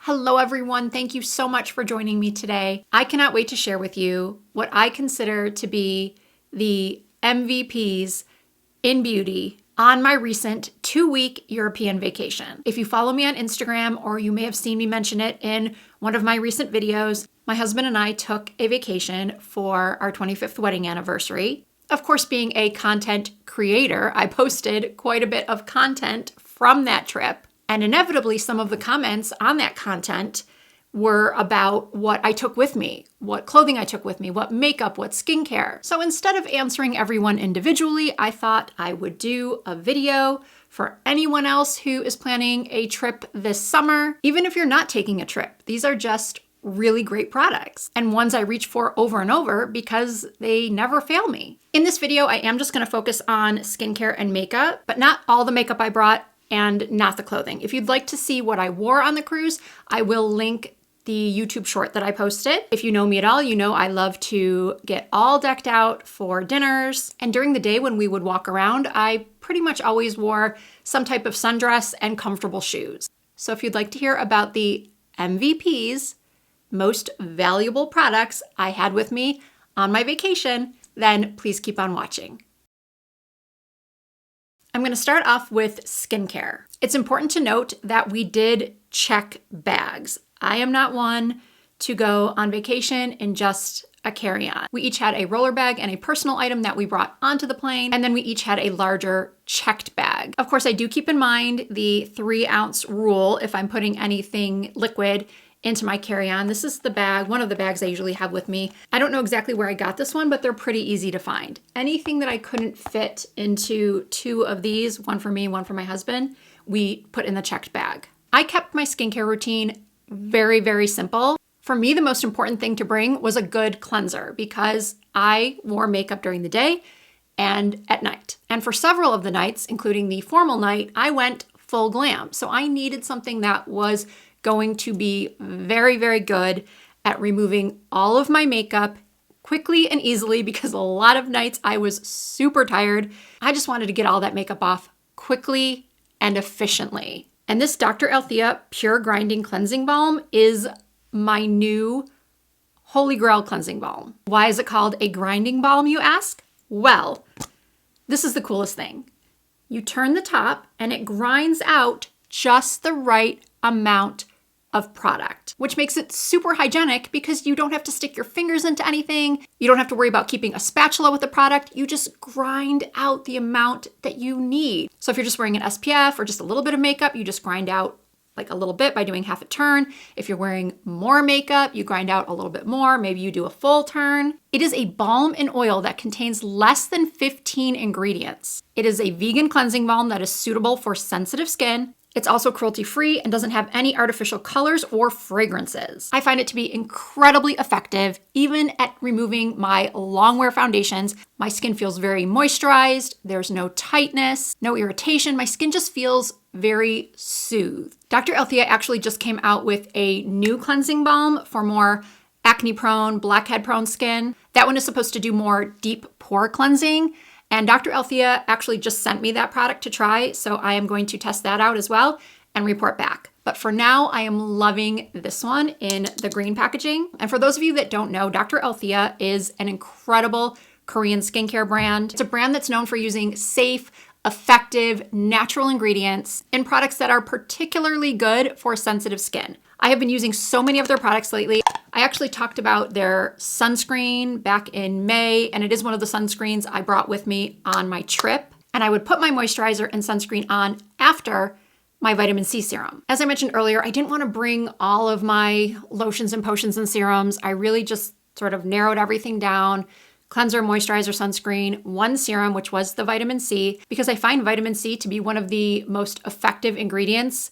Hello everyone, thank you so much for joining me today. I cannot wait to share with you what I consider to be the MVPs in beauty on my recent 2-week European vacation. If you follow me on Instagram, or you may have seen me mention it in one of my recent videos, my husband and I took a vacation for our 25th wedding anniversary. Of course, being a content creator, I posted quite a bit of content from that trip. And inevitably, some of the comments on that content were about what I took with me, what clothing I took with me, what makeup, what skincare. So instead of answering everyone individually, I thought I would do a video for anyone else who is planning a trip this summer. Even if you're not taking a trip, these are just really great products and ones I reach for over and over because they never fail me. In this video, I am just going to focus on skincare and makeup, but not all the makeup I brought and not the clothing. If you'd like to see what I wore on the cruise, I will link the YouTube short that I posted. If you know me at all, you know I love to get all decked out for dinners. And during the day when we would walk around, I pretty much always wore some type of sundress and comfortable shoes. So if you'd like to hear about the MVPs, most valuable products I had with me on my vacation, then please keep on watching. I'm going to start off with skincare. It's important to note that we did check bags. I am not one to go on vacation in just a carry-on. We each had a roller bag and a personal item that we brought onto the plane, and then we each had a larger checked bag. Of course, I do keep in mind the 3-ounce rule if I'm putting anything liquid into my carry-on. This is the bag, one of the bags I usually have with me. I don't know exactly where I got this one, but they're pretty easy to find. Anything that I couldn't fit into 2 of these, one for me, one for my husband, we put in the checked bag. I kept my skincare routine very, very simple. For me, the most important thing to bring was a good cleanser because I wore makeup during the day and at night. And for several of the nights, including the formal night, I went full glam. So I needed something that was going to be very, very good at removing all of my makeup quickly and easily because a lot of nights I was super tired. I just wanted to get all that makeup off quickly and efficiently. And this Dr. Althea Pure Grinding Cleansing Balm is my new Holy Grail cleansing balm. Why is it called a grinding balm, you ask? Well, this is the coolest thing. You turn the top and it grinds out just the right amount of product, which makes it super hygienic because you don't have to stick your fingers into anything. You don't have to worry about keeping a spatula with the product. You just grind out the amount that you need. So if you're just wearing an SPF or just a little bit of makeup, you just grind out like a little bit by doing half a turn. If you're wearing more makeup, you grind out a little bit more. Maybe you do a full turn. It is a balm in oil that contains less than 15 ingredients. It is a vegan cleansing balm that is suitable for sensitive skin. It's also cruelty-free and doesn't have any artificial colors or fragrances. I find it to be incredibly effective, even at removing my long-wear foundations. My skin feels very moisturized. There's no tightness, no irritation. My skin just feels very soothed. Dr. Althea actually just came out with a new cleansing balm for more acne-prone, blackhead-prone skin. That one is supposed to do more deep pore cleansing. And Dr. Althea actually just sent me that product to try, so I am going to test that out as well and report back. But for now, I am loving this one in the green packaging. And for those of you that don't know, Dr. Althea is an incredible Korean skincare brand. It's a brand that's known for using safe, effective, natural ingredients in products that are particularly good for sensitive skin. I have been using so many of their products lately. I actually talked about their sunscreen back in May, and it is one of the sunscreens I brought with me on my trip. And I would put my moisturizer and sunscreen on after my vitamin C serum. As I mentioned earlier, I didn't want to bring all of my lotions and potions and serums. I really just sort of narrowed everything down. Cleanser, moisturizer, sunscreen, one serum, which was the vitamin C, because I find vitamin C to be one of the most effective ingredients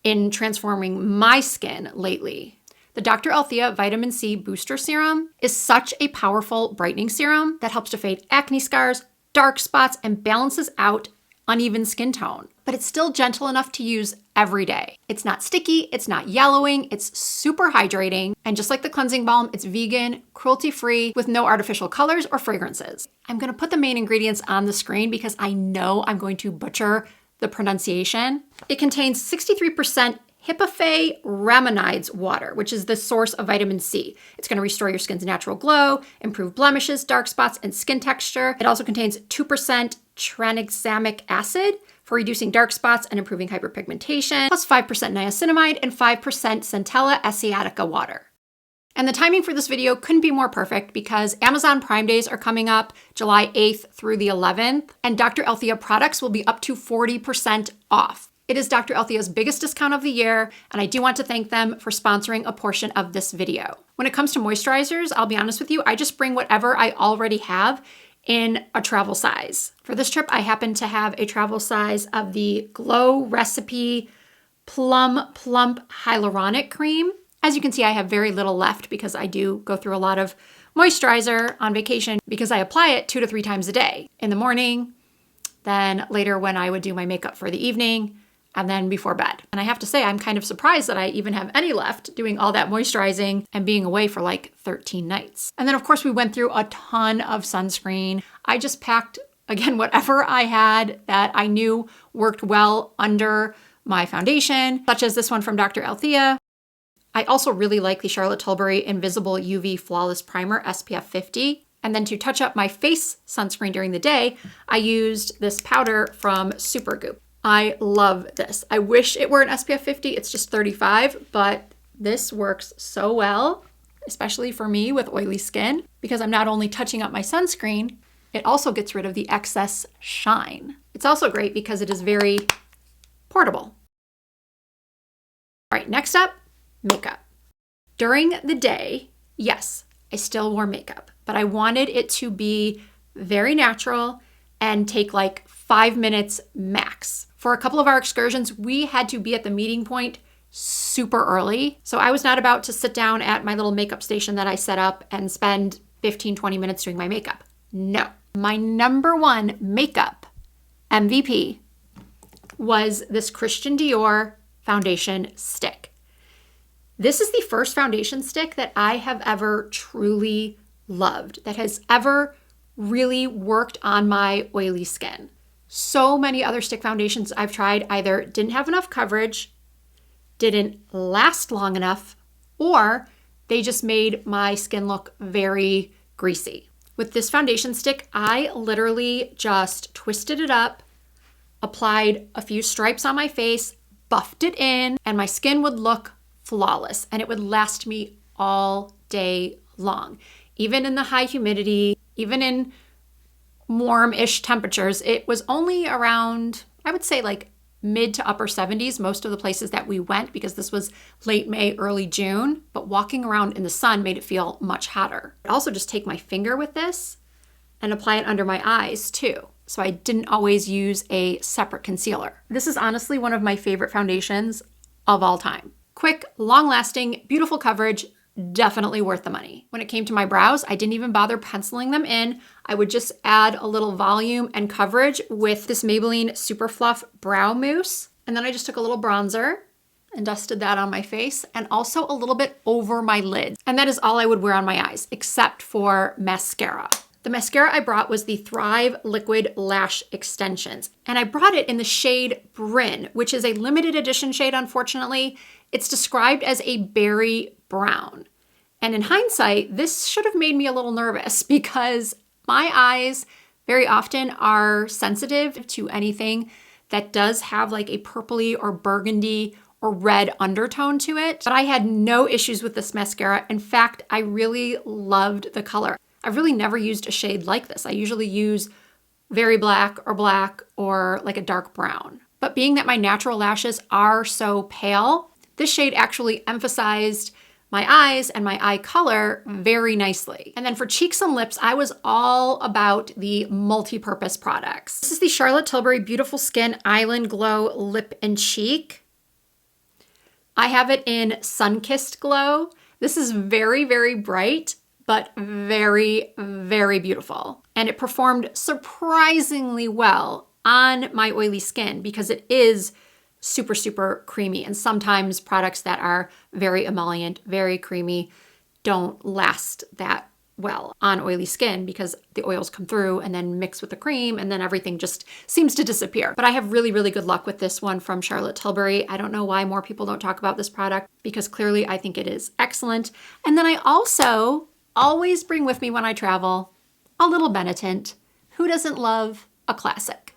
in transforming my skin lately. The Dr. Althea Vitamin C Booster Serum is such a powerful brightening serum that helps to fade acne scars, dark spots, and balances out uneven skin tone. But it's still gentle enough to use every day. It's not sticky, it's not yellowing, it's super hydrating. And just like the cleansing balm, it's vegan, cruelty-free, with no artificial colors or fragrances. I'm gonna put the main ingredients on the screen because I know I'm going to butcher the pronunciation. It contains 63% Hippophae ramonides water, which is the source of vitamin C. It's going to restore your skin's natural glow, improve blemishes, dark spots, and skin texture. It also contains 2% tranexamic acid for reducing dark spots and improving hyperpigmentation, plus 5% niacinamide and 5% Centella asiatica water. And the timing for this video couldn't be more perfect because Amazon Prime Days are coming up July 8th through the 11th, and Dr. Althea products will be up to 40% off. It is Dr. Althea's biggest discount of the year, and I do want to thank them for sponsoring a portion of this video. When it comes to moisturizers, I'll be honest with you, I just bring whatever I already have in a travel size. For this trip, I happen to have a travel size of the Glow Recipe Plum Plump Hyaluronic Cream. As you can see, I have very little left because I do go through a lot of moisturizer on vacation because I apply it 2 to 3 times a day. In the morning, then later when I would do my makeup for the evening, and then before bed. And I have to say, I'm kind of surprised that I even have any left doing all that moisturizing and being away for like 13 nights. And then of course we went through a ton of sunscreen. I just packed, again, whatever I had that I knew worked well under my foundation, such as this one from Dr. Althea. I also really like the Charlotte Tilbury Invisible UV Flawless Primer SPF 50. And then to touch up my face sunscreen during the day, I used this powder from Supergoop. I love this. I wish it were an SPF 50. It's just 35, but this works so well, especially for me with oily skin, because I'm not only touching up my sunscreen, it also gets rid of the excess shine. It's also great because it is very portable. All right, next up, makeup. During the day, yes, I still wore makeup, but I wanted it to be very natural and take like 5 minutes max. For a couple of our excursions, we had to be at the meeting point super early. So I was not about to sit down at my little makeup station that I set up and spend 15-20 minutes doing my makeup. No. My number one makeup MVP was this Christian Dior foundation stick. This is the first foundation stick that I have ever truly loved, that has ever really worked on my oily skin. So many other stick foundations I've tried either didn't have enough coverage, didn't last long enough, or they just made my skin look very greasy. With this foundation stick, I literally just twisted it up, applied a few stripes on my face, buffed it in, and my skin would look flawless, and it would last me all day long. Even in the high humidity, even in warm-ish temperatures, it was only around, I would say like mid to upper 70s, most of the places that we went, because this was late May, early June, but walking around in the sun made it feel much hotter. I'd also just take my finger with this and apply it under my eyes too. So I didn't always use a separate concealer. This is honestly one of my favorite foundations of all time. Quick, long-lasting, beautiful coverage, definitely worth the money. When it came to my brows, I didn't even bother penciling them in. I would just add a little volume and coverage with this Maybelline Super Fluff Brow Mousse. And then I just took a little bronzer and dusted that on my face and also a little bit over my lids. And that is all I would wear on my eyes, except for mascara. The mascara I brought was the Thrive Liquid Lash Extensions. And I brought it in the shade Bryn, which is a limited edition shade, unfortunately. It's described as a berry brown. And in hindsight, this should have made me a little nervous because my eyes very often are sensitive to anything that does have like a purpley or burgundy or red undertone to it. But I had no issues with this mascara. In fact, I really loved the color. I've really never used a shade like this. I usually use very black or like a dark brown. But being that my natural lashes are so pale, this shade actually emphasized my eyes and my eye color very nicely. And then for cheeks and lips, I was all about the multi-purpose products. This is the Charlotte Tilbury Beautiful Skin Island Glow Lip and Cheek. I have it in Sun-Kissed Glow. This is very, very bright, but very, very beautiful. And it performed surprisingly well on my oily skin because it is super, super creamy. And sometimes products that are very emollient, very creamy, don't last that well on oily skin because the oils come through and then mix with the cream and then everything just seems to disappear. But I have really, really good luck with this one from Charlotte Tilbury. I don't know why more people don't talk about this product because clearly I think it is excellent. And then I also always bring with me when I travel a little Benetint. Who doesn't love a classic?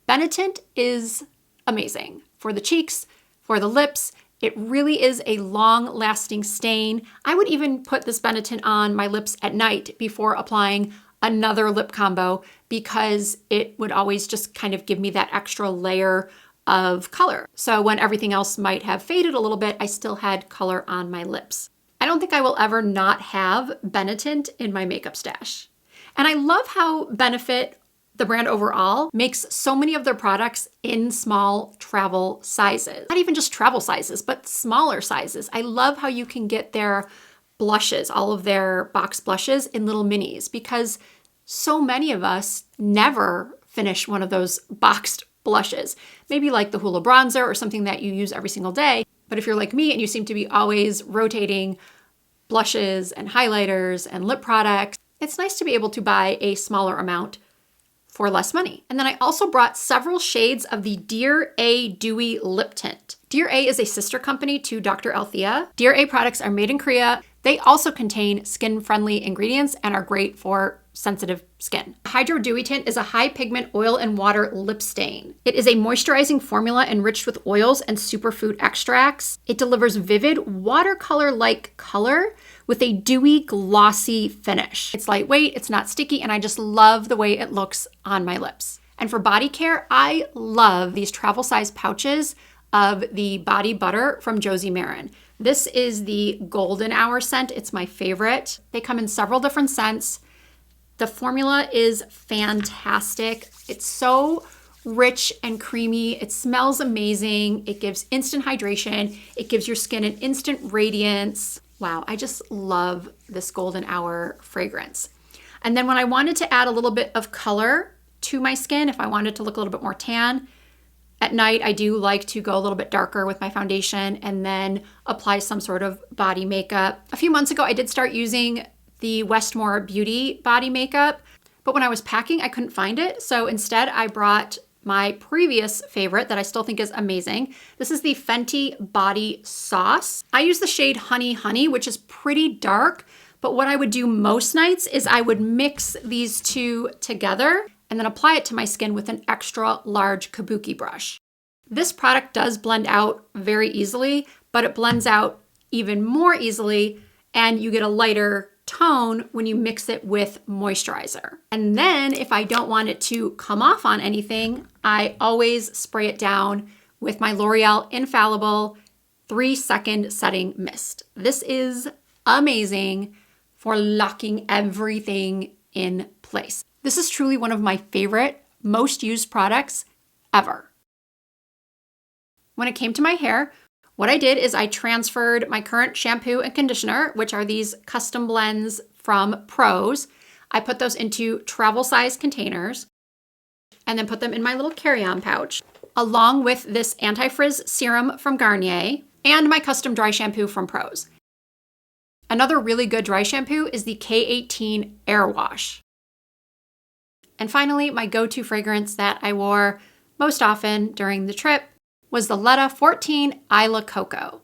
Benetint is amazing for the cheeks, for the lips. It really is a long-lasting stain. I would even put this Benetint on my lips at night before applying another lip combo because it would always just kind of give me that extra layer of color. So when everything else might have faded a little bit, I still had color on my lips. I don't think I will ever not have Benetint in my makeup stash. And I love how Benefit, the brand overall, makes so many of their products in small travel sizes. Not even just travel sizes, but smaller sizes. I love how you can get their blushes, all of their box blushes in little minis because so many of us never finish one of those boxed blushes. Maybe like the Hoola bronzer or something that you use every single day. But if you're like me and you seem to be always rotating blushes and highlighters and lip products, it's nice to be able to buy a smaller amount for less money. And then I also brought several shades of the Dear A Dewy Lip Tint. Dear A is a sister company to Dr. Althea. Dear A products are made in Korea. They also contain skin-friendly ingredients and are great for sensitive skin. Hydro Dewy Tint is a high pigment oil and water lip stain. It is a moisturizing formula enriched with oils and superfood extracts. It delivers vivid watercolor-like color with a dewy, glossy finish. It's lightweight, it's not sticky, and I just love the way it looks on my lips. And for body care, I love these travel size pouches of the body butter from Josie Maran. This is the Golden Hour scent. It's my favorite. They come in several different scents. The formula is fantastic. It's so rich and creamy. It smells amazing. It gives instant hydration. It gives your skin an instant radiance. Wow, I just love this Golden Hour fragrance. And then when I wanted to add a little bit of color to my skin, if I wanted to look a little bit more tan, at night I do like to go a little bit darker with my foundation and then apply some sort of body makeup. A few months ago, I did start using the Westmore Beauty body makeup, but when I was packing, I couldn't find it. So instead I brought my previous favorite that I still think is amazing. This is the Fenty Body Sauce. I use the shade Honey Honey, which is pretty dark, but what I would do most nights is I would mix these two together and then apply it to my skin with an extra large kabuki brush. This product does blend out very easily, but it blends out even more easily and you get a lighter tone when you mix it with moisturizer. And then if I don't want it to come off on anything, I always spray it down with my L'Oreal Infallible 3-second setting mist. This is amazing for locking everything in place. This is truly one of my favorite, most used products ever. When it came to my hair, what I did is I transferred my current shampoo and conditioner, which are these custom blends from Prose. I put those into travel size containers and then put them in my little carry-on pouch, along with this anti-frizz serum from Garnier and my custom dry shampoo from Prose. Another really good dry shampoo is the K18 Air Wash. And finally, my go-to fragrance that I wore most often during the trip was the Letta 14 Isla Coco.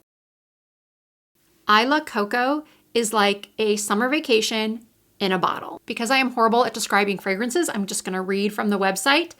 Isla Coco is like a summer vacation in a bottle. Because I am horrible at describing fragrances, I'm just gonna read from the website.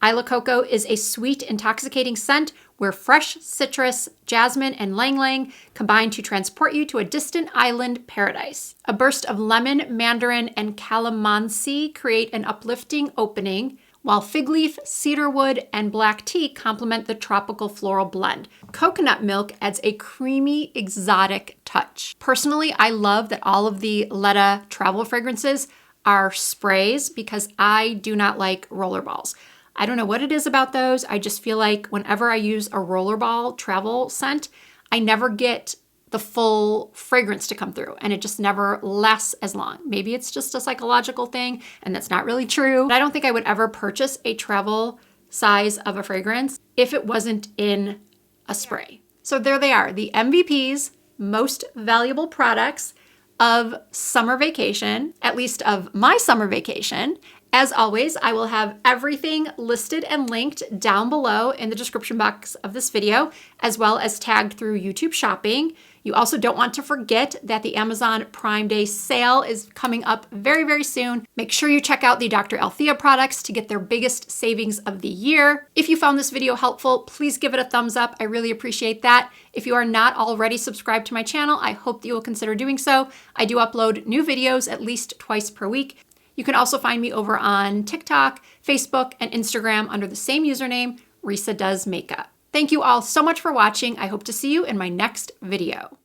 Isla Coco is a sweet, intoxicating scent where fresh citrus, jasmine, and ylang-ylang combine to transport you to a distant island paradise. A burst of lemon, mandarin, and calamansi create an uplifting opening, while fig leaf, cedarwood, and black tea complement the tropical floral blend. Coconut milk adds a creamy, exotic touch. Personally, I love that all of the Letta travel fragrances are sprays because I do not like rollerballs. I don't know what it is about those. I just feel like whenever I use a rollerball travel scent, I never get the full fragrance to come through and it just never lasts as long. Maybe it's just a psychological thing and that's not really true. But I don't think I would ever purchase a travel size of a fragrance if it wasn't in a spray. So there they are, the MVPs, most valuable products of summer vacation, at least of my summer vacation. As always, I will have everything listed and linked down below in the description box of this video, as well as tagged through YouTube Shopping. You also don't want to forget that the Amazon Prime Day sale is coming up very, very soon. Make sure you check out the Dr. Althea products to get their biggest savings of the year. If you found this video helpful, please give it a thumbs up. I really appreciate that. If you are not already subscribed to my channel, I hope that you will consider doing so. I do upload new videos at least twice per week. You can also find me over on TikTok, Facebook, and Instagram under the same username, Risa Does Makeup. Thank you all so much for watching. I hope to see you in my next video.